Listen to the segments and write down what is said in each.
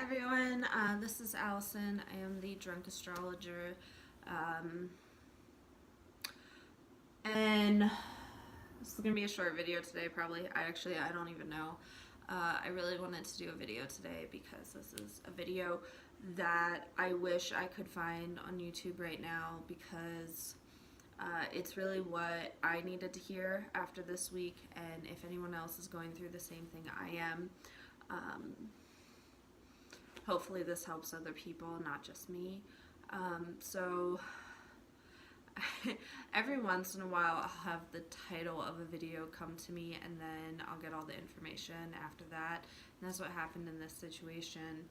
everyone, this is Allison. I am the Drunk Astrologer. And this is going to be a short video today, probably. I don't even know. I really wanted to do a video today because this is a video that I wish I could find on YouTube right now because it's really what I needed to hear after this week, and if anyone else is going through the same thing I am, hopefully this helps other people, not just me. So every once in a while I'll have the title of a video come to me and then I'll get all the information after that. And that's what happened in this situation.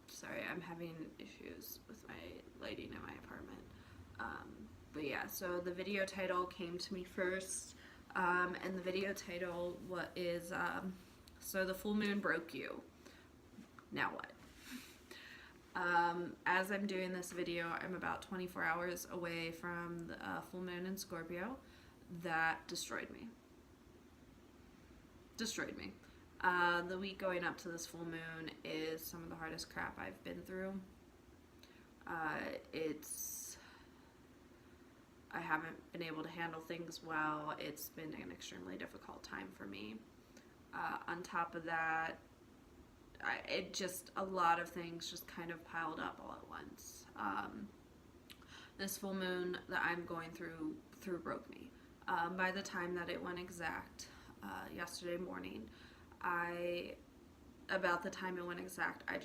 Sorry, I'm having issues with my lighting in my apartment. But yeah, so the video title came to me first. And the video title is So the Full Moon Broke You. Now what? As I'm doing this video, I'm about 24 hours away from the full moon in Scorpio that destroyed me. The week going up to this full moon is some of the hardest crap I've been through. I haven't been able to handle things well. It's been an extremely difficult time for me. On top of that, a lot of things just kind of piled up all at once. This full moon that I'm going through broke me. By the time that it went exact, yesterday morning, about the time it went exact, I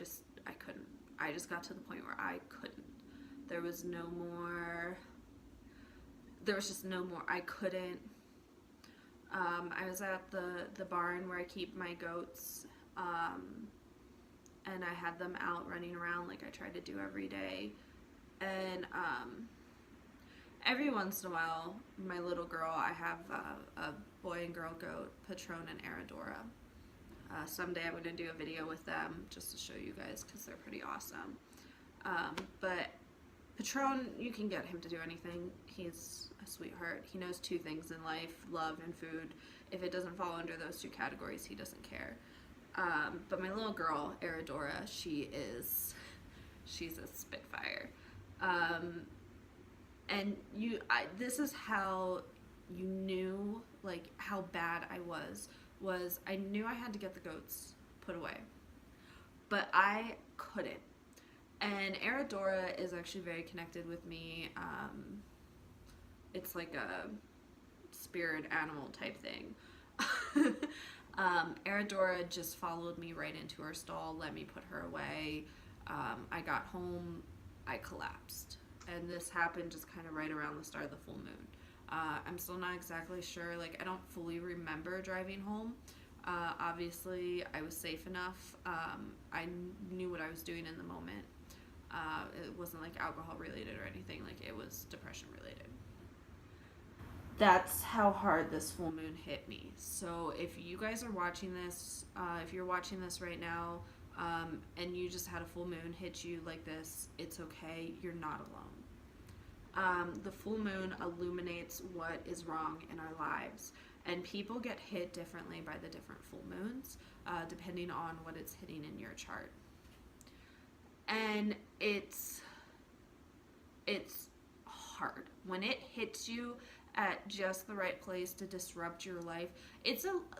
couldn't. I just got to the point where I couldn't. There was just no more. I couldn't. I was at the barn where I keep my goats, and I had them out running around like I try to do every day. And every once in a while, my little girl, I have a boy and girl goat, Patron and Aradora. Someday I'm going to do a video with them just to show you guys because they're pretty awesome. But Patron, you can get him to do anything. He's a sweetheart. He knows two things in life, love and food. If it doesn't fall under those two categories, he doesn't care. But my little girl, Aradora, she's a spitfire. And this is how you knew, like, how bad I was I knew I had to get the goats put away. But I couldn't. And Aradora is actually very connected with me. It's like a spirit animal type thing. Aradora just followed me right into her stall, let me put her away. I got home, I collapsed. And this happened just kind of right around the start of the full moon. I'm still not exactly sure, like, I don't fully remember driving home. Obviously, I was safe enough. I knew what I was doing in the moment. It wasn't like alcohol related or anything, like it was depression related. That's how hard this full moon hit me. So if you guys are watching this, if you're watching this right now, and you just had a full moon hit you like this, it's okay, you're not alone. The full moon illuminates what is wrong in our lives, and people get hit differently by the different full moons, depending on what it's hitting in your chart. And it's hard when it hits you at just the right place to disrupt your life.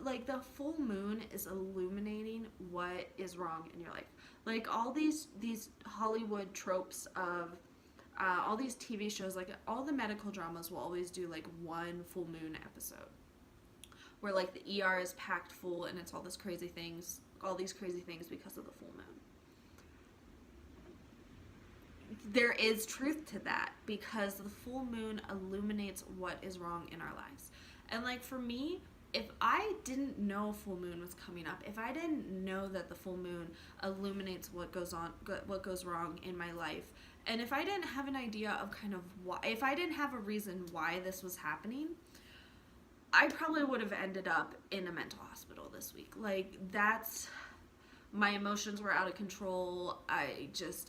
Like the full moon is illuminating what is wrong in your life. Like all these Hollywood tropes of all these TV shows, like all the medical dramas will always do like one full moon episode where like the ER is packed full and it's all these crazy things because of the full moon. There is truth to that because the full moon illuminates what is wrong in our lives. And like for me, if I didn't know full moon was coming up, if I didn't know that the full moon illuminates what goes wrong in my life, and if I didn't have an idea of kind of why, if I didn't have a reason why this was happening, I probably would have ended up in a mental hospital this week. Like my emotions were out of control.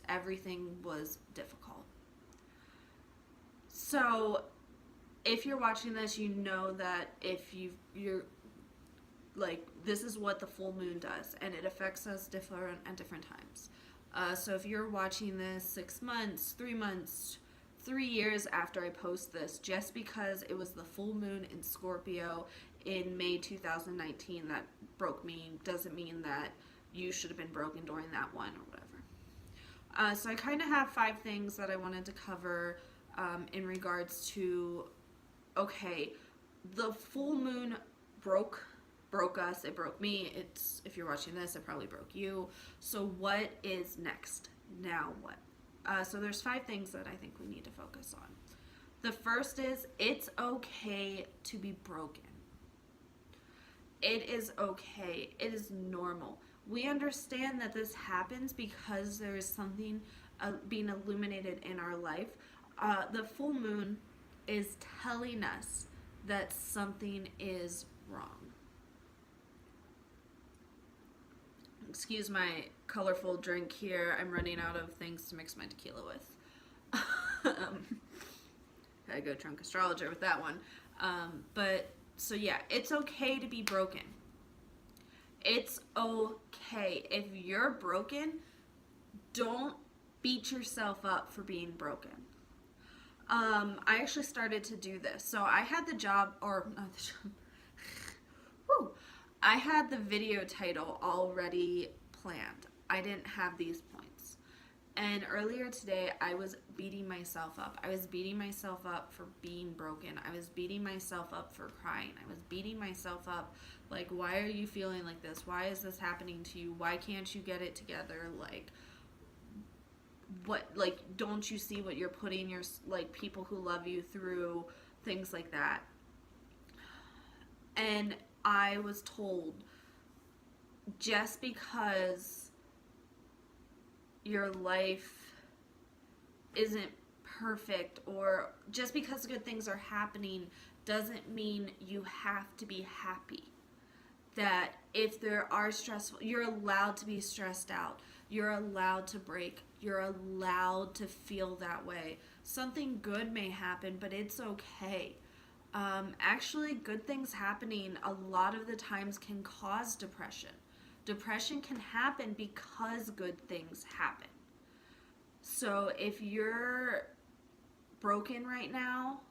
Everything was difficult. So if you're watching this, you know that if you're like, this is what the full moon does, and it affects us different at different times. So if you're watching this 6 months, 3 months, 3 years after I post this, just because it was the full moon in Scorpio in May 2019 that broke me, doesn't mean that you should have been broken during that one or whatever. So I kind of have 5 things that I wanted to cover in regards to, okay, the full moon broke us, it broke me, it's, if you're watching this, it probably broke you. So what is next? Now what? So there's 5 things that I think we need to focus on. The first is, it's okay to be broken. It is okay. It is normal. We understand that this happens because there is something being illuminated in our life. The full moon is telling us that something is wrong. Excuse my colorful drink here. I'm running out of things to mix my tequila with. Gotta go drunk astrologer with that one. But so yeah, it's okay to be broken. It's okay. If you're broken, don't beat yourself up for being broken. I actually started to do this. So I had the job, or not the job. Whew. I had the video title already planned. I didn't have these points. And earlier today, I was beating myself up. I was beating myself up for being broken. I was beating myself up for crying. I was beating myself up like, why are you feeling like this? Why is this happening to you? Why can't you get it together? Like, what, like, don't you see what you're putting your, like, people who love you through, things like that. And I was told, just because your life isn't perfect, or just because good things are happening, doesn't mean you have to be happy. That if there are stressful, you're allowed to be stressed out. You're allowed to break. You're allowed to feel that way. Something good may happen, but it's okay. Actually, good things happening a lot of the times can cause depression. Depression can happen because good things happen. So if you're broken right now,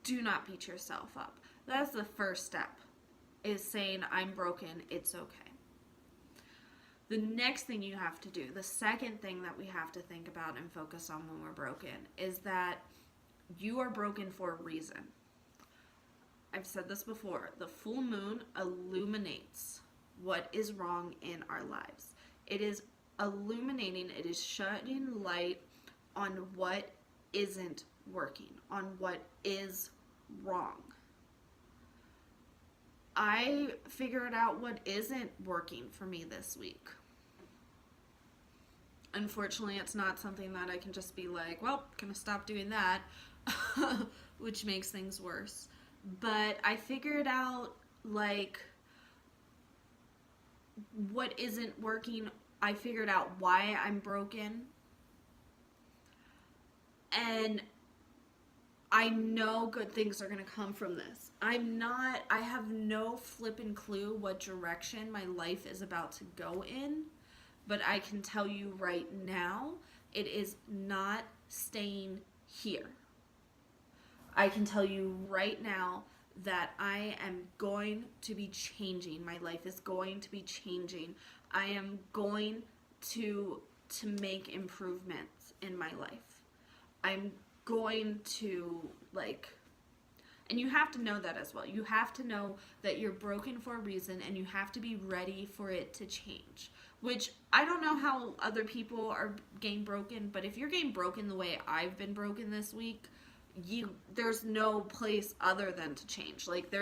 do not beat yourself up. That's the first step, is saying, I'm broken, it's okay. The next thing you have to do, the second thing that we have to think about and focus on when we're broken, is that you are broken for a reason. I've said this before. The full moon illuminates what is wrong in our lives. It is illuminating, it is shedding light on what isn't working, on what is wrong. I figured out what isn't working for me this week. Unfortunately, it's not something that I can just be like, well, gonna stop doing that, which makes things worse. But I figured out, like, what isn't working. I figured out why I'm broken. And I know good things are going to come from this. I have no flippin' clue what direction my life is about to go in, but I can tell you right now, it is not staying here. I can tell you right now that I am going to be changing. My life is going to be changing. I am going to make improvements in my life. I'm going to, like, and you have to know that as well. You have to know that you're broken for a reason, and you have to be ready for it to change. Which, I don't know how other people are getting broken, but if you're getting broken the way I've been broken this week, there's no place other than to change. Like,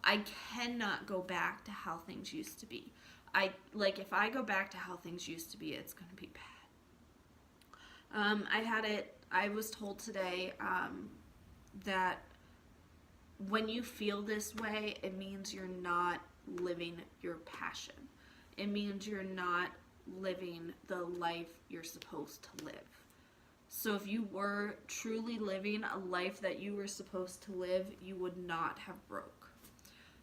I cannot go back to how things used to be. If I go back to how things used to be, it's going to be bad. I was told today that when you feel this way, it means you're not living your passion. It means you're not living the life you're supposed to live. So if you were truly living a life that you were supposed to live, you would not have broke.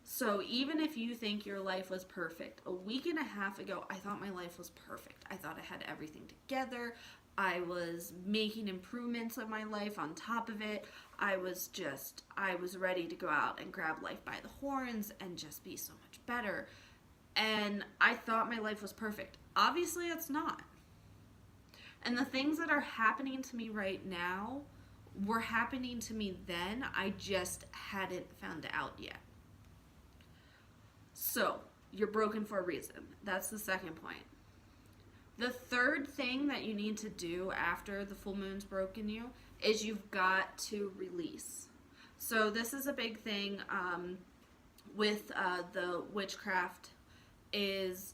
So even if you think your life was perfect, a week and a half ago, I thought my life was perfect. I thought I had everything together. I was making improvements of my life on top of it. I was ready to go out and grab life by the horns and just be so much better. And I thought my life was perfect. Obviously, it's not. And the things that are happening to me right now were happening to me then. I just hadn't found out yet. So, you're broken for a reason. That's the second point. The third thing that you need to do after the full moon's broken you is you've got to release. So, this is a big thing with the witchcraft is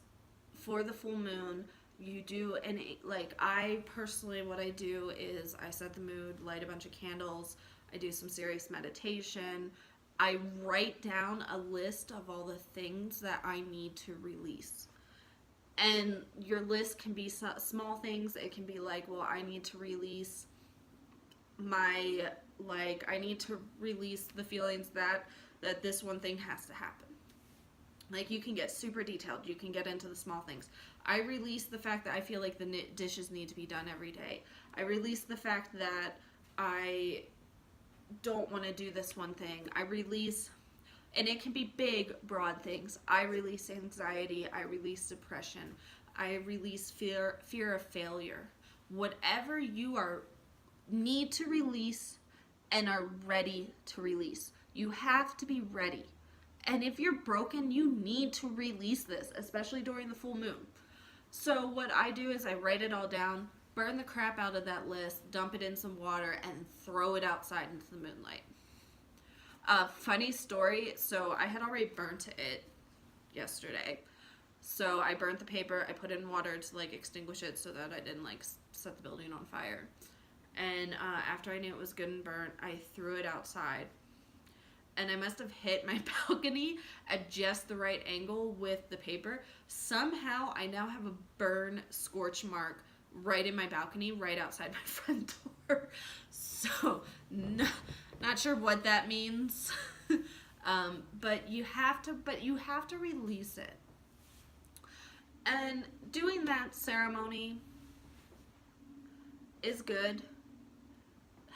for the full moon, you do, and like I personally, what I do is I set the mood, light a bunch of candles, I do some serious meditation. I write down a list of all the things that I need to release. And your list can be small things. It can be like, well, I need to release I need to release the feelings that this one thing has to happen. Like, you can get super detailed. You can get into the small things. I release the fact that I feel like the dishes need to be done every day. I release the fact that I don't want to do this one thing. I release, and it can be big, broad things. I release anxiety. I release depression. I release fear of failure. Whatever you need to release and are ready to release. You have to be ready. And if you're broken, you need to release this, especially during the full moon. So what I do is I write it all down, burn the crap out of that list, dump it in some water, and throw it outside into the moonlight. Funny story, so I had already burnt it yesterday. So I burnt the paper, I put it in water to like extinguish it so that I didn't like set the building on fire. And after I knew it was good and burnt, I threw it outside. And I must have hit my balcony at just the right angle with the paper. Somehow, I now have a burn scorch mark right in my balcony, right outside my front door. So, not sure what that means. But you have to release it. And doing that ceremony is good.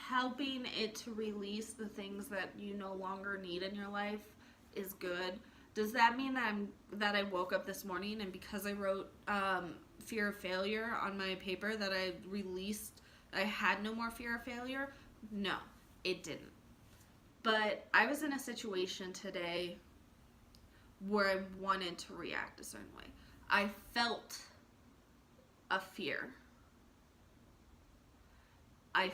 Helping it to release the things that you no longer need in your life is good. Does that mean that I woke up this morning and because I wrote fear of failure on my paper that I had no more fear of failure? No, it didn't. But I was in a situation today where I wanted to react a certain way. I felt a fear. I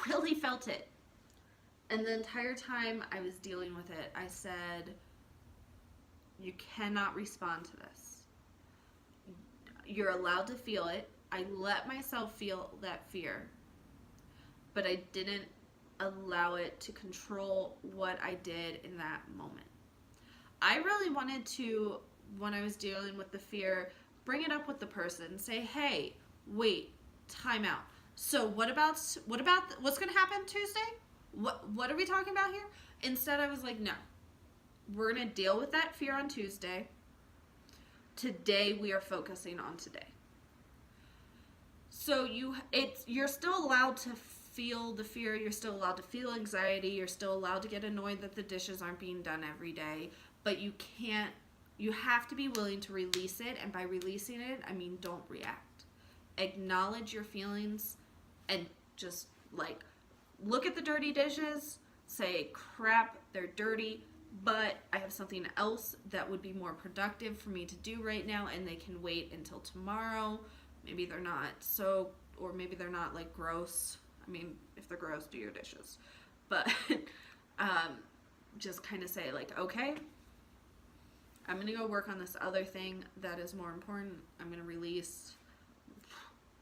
really felt it. And the entire time I was dealing with it, I said, you cannot respond to this. You're allowed to feel it. I let myself feel that fear, but I didn't allow it to control what I did in that moment. I really wanted to, when I was dealing with the fear, bring it up with the person, say, hey, wait, time out. So what about what's going to happen Tuesday? What are we talking about here? Instead, I was like, no. We're going to deal with that fear on Tuesday. Today, we are focusing on today. So you're still allowed to feel the fear. You're still allowed to feel anxiety. You're still allowed to get annoyed that the dishes aren't being done every day. But you have to be willing to release it. And by releasing it, I mean don't react. Acknowledge your feelings and just like look at the dirty dishes, say, crap, they're dirty, but I have something else that would be more productive for me to do right now, and they can wait until tomorrow. Maybe they're not or maybe they're not like gross. I mean, if they're gross, do your dishes. But just kind of say like, okay, I'm going to go work on this other thing that is more important. I'm going to release.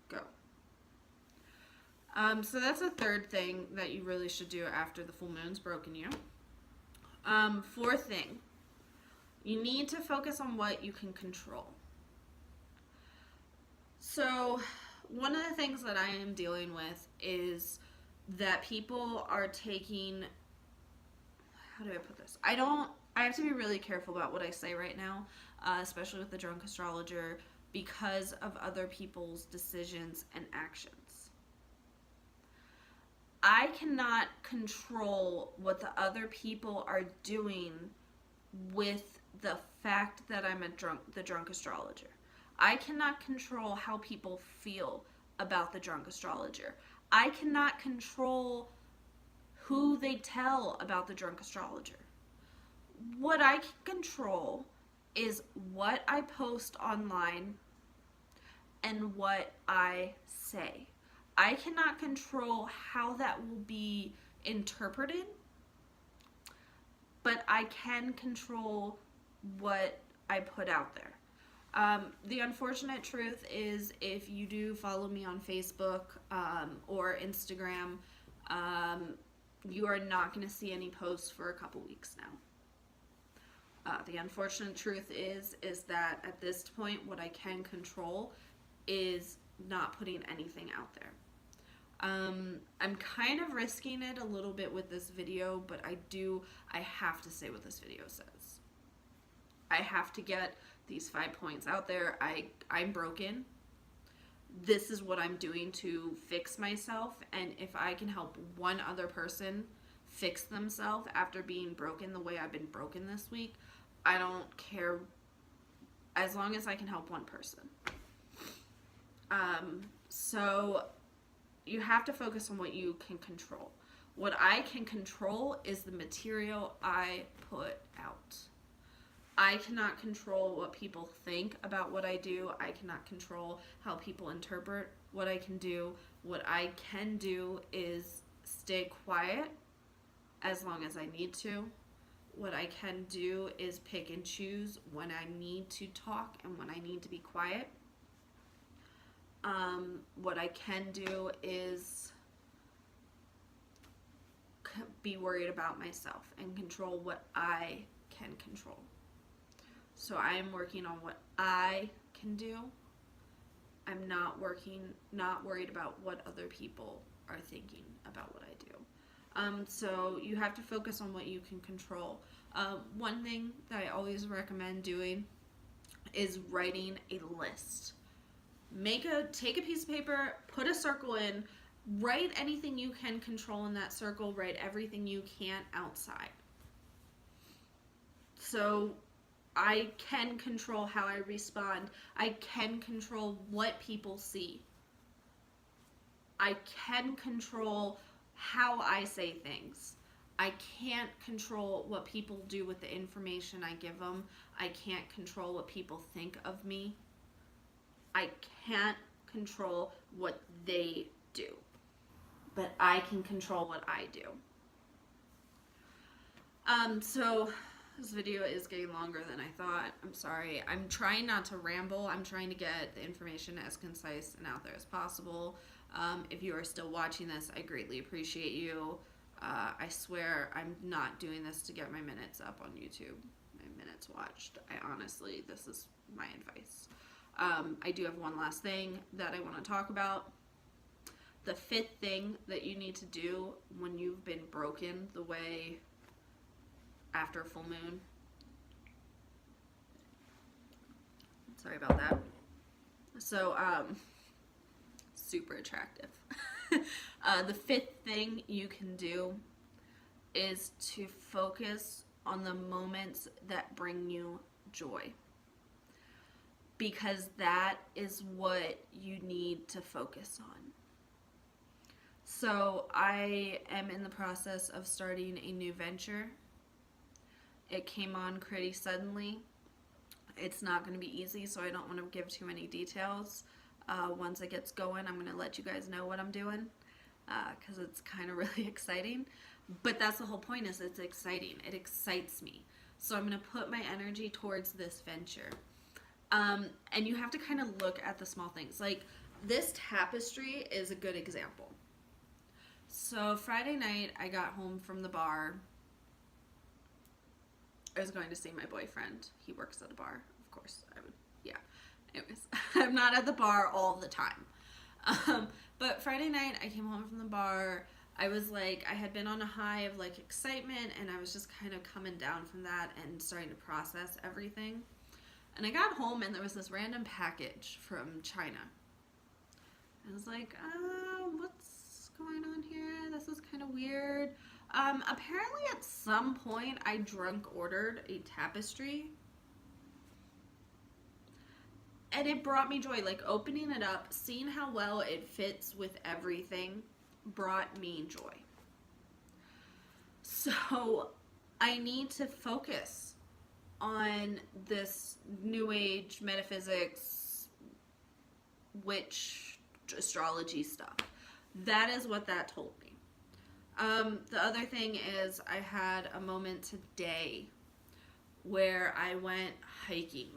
Go. So that's a third thing that you really should do after the full moon's broken you. Fourth thing, you need to focus on what you can control. So one of the things that I am dealing with is that people are taking, how do I put this? I have to be really careful about what I say right now, especially with the drunk astrologer, because of other people's decisions and actions. I cannot control what the other people are doing with the fact that I'm the drunk astrologer. I cannot control how people feel about the drunk astrologer. I cannot control who they tell about the drunk astrologer. What I can control is what I post online and what I say. I cannot control how that will be interpreted, but I can control what I put out there. The unfortunate truth is, if you do follow me on Facebook or Instagram, you are not going to see any posts for a couple weeks now. The unfortunate truth is that at this point, what I can control is not putting anything out there. I'm kind of risking it a little bit with this video, but I have to say what this video says. I have to get these 5 points out there. I'm broken. This is what I'm doing to fix myself, and if I can help one other person fix themselves after being broken the way I've been broken this week, I don't care, as long as I can help one person. So you have to focus on what you can control. What I can control is the material I put out. I cannot control what people think about what I do. I cannot control how people interpret what I can do. What I can do is stay quiet as long as I need to. What I can do is pick and choose when I need to talk and when I need to be quiet. What I can do is be worried about myself and control what I can control. So I am working on what I can do. I'm not worried about what other people are thinking about what I do. So you have to focus on what you can control. One thing that I always recommend doing is writing a list. Take a piece of paper, put a circle in, write anything you can control in that circle, write everything you can't outside. So I can control how I respond. I can control what people see. I can control how I say things. I can't control what people do with the information I give them. I can't control what people think of me. I can't control what they do, but I can control what I do. So this video is getting longer than I thought. I'm sorry. I'm trying not to ramble. I'm trying to get the information as concise and out there as possible. If you are still watching this, I greatly appreciate you. I swear I'm not doing this to get my minutes up on YouTube, my minutes watched. This is my advice. I do have one last thing that I want to talk about. The 5th thing that you need to do when you've been broken the way after full moon. Sorry about that. So, super attractive. The 5th thing you can do is to focus on the moments that bring you joy, because that is what you need to focus on. So I am in the process of starting a new venture. It came on pretty suddenly. It's not going to be easy, so I don't want to give too many details. Once it gets going, I'm going to let you guys know what I'm doing, because it's kind of really exciting. But that's the whole point, is it's exciting. It excites me. So I'm going to put my energy towards this venture. And you have to kind of look at the small things. Like, this tapestry is a good example. So Friday night, I got home from the bar. I was going to see my boyfriend. He works at a bar. Of course, I would, yeah. Anyways, I'm not at the bar all the time. But Friday night, I came home from the bar. I was like, I had been on a high of like excitement, and I was just kind of coming down from that and starting to process everything. And I got home, and there was this random package from China. I was like, what's going on here? This is kind of weird. Apparently at some point I drunk ordered a tapestry, and it brought me joy. Like, opening it up, seeing how well it fits with everything brought me joy. So I need to focus on this new age metaphysics, witch, astrology stuff. That is what that told me. The other thing is, I had a moment today where I went hiking.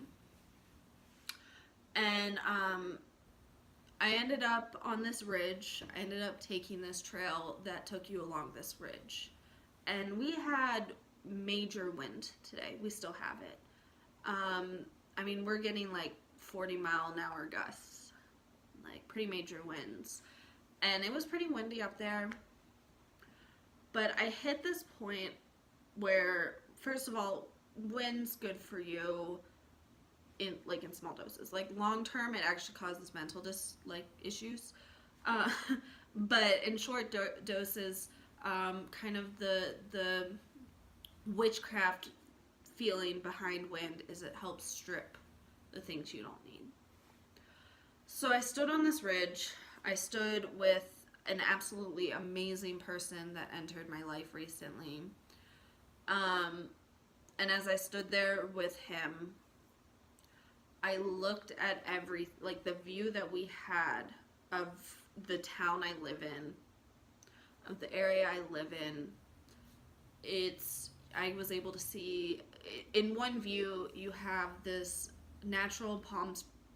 And I ended up on this ridge. I ended up taking this trail that took you along this ridge. And we had major wind today. We still have it. I mean, we're getting like 40-mile-an-hour gusts. Like, pretty major winds. And it was pretty windy up there. But I hit this point where, first of all, wind's good for you in small doses. Like, long term, it actually causes mental issues. But in short doses, kind of the witchcraft feeling behind wind is it helps strip the things you don't need. So I stood on this ridge. I stood with an absolutely amazing person that entered my life recently. And as I stood there with him, I looked at the view that we had of the town I live in, of the area I live in. I was able to see, in one view, you have this natural palm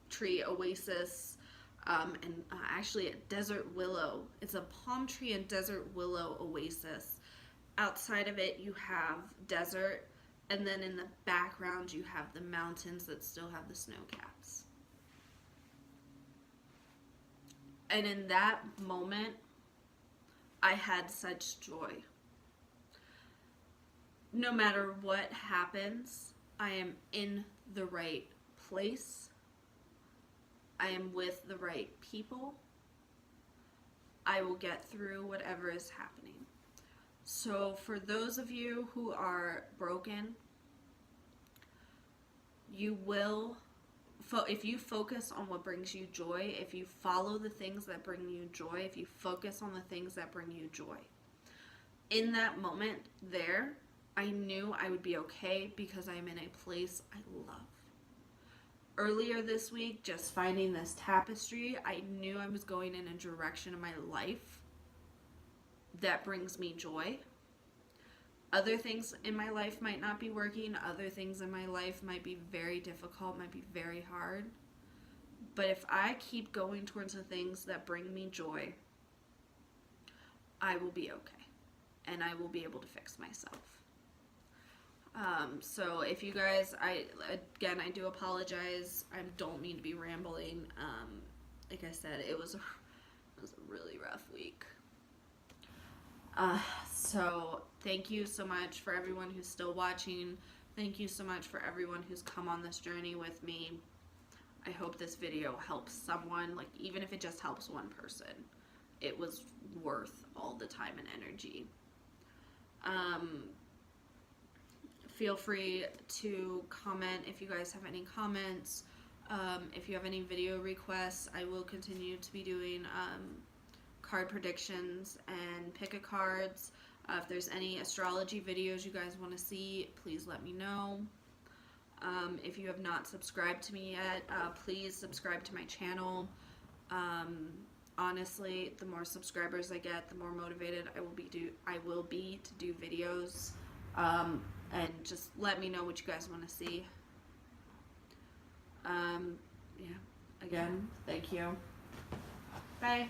tree oasis, and actually a desert willow. It's a palm tree and desert willow oasis. Outside of it, you have desert, and then in the background, you have the mountains that still have the snow caps. And in that moment, I had such joy. No matter what happens, I am in the right place. I am with the right people. I will get through whatever is happening. So for those of you who are broken, you will, if you focus on what brings you joy, if you follow the things that bring you joy, if you focus on the things that bring you joy, in that moment there, I knew I would be okay because I'm in a place I love. Earlier this week, just finding this tapestry, I knew I was going in a direction of my life that brings me joy. Other things in my life might not be working. Other things in my life might be very difficult, might be very hard. But if I keep going towards the things that bring me joy, I will be okay. And I will be able to fix myself. So if you guys, I do apologize. I don't mean to be rambling. Like I said, it was a really rough week. So thank you so much for everyone who's still watching. Thank you so much for everyone who's come on this journey with me. I hope this video helps someone, like even if it just helps one person. It was worth all the time and energy. Feel free to comment if you guys have any comments. If you have any video requests, I will continue to be doing card predictions and pick-a-cards. If there's any astrology videos you guys want to see, please let me know. If you have not subscribed to me yet, please subscribe to my channel. Honestly, the more subscribers I get, the more motivated I will be to do videos. And just let me know what you guys want to see. Yeah, again, thank you. Bye.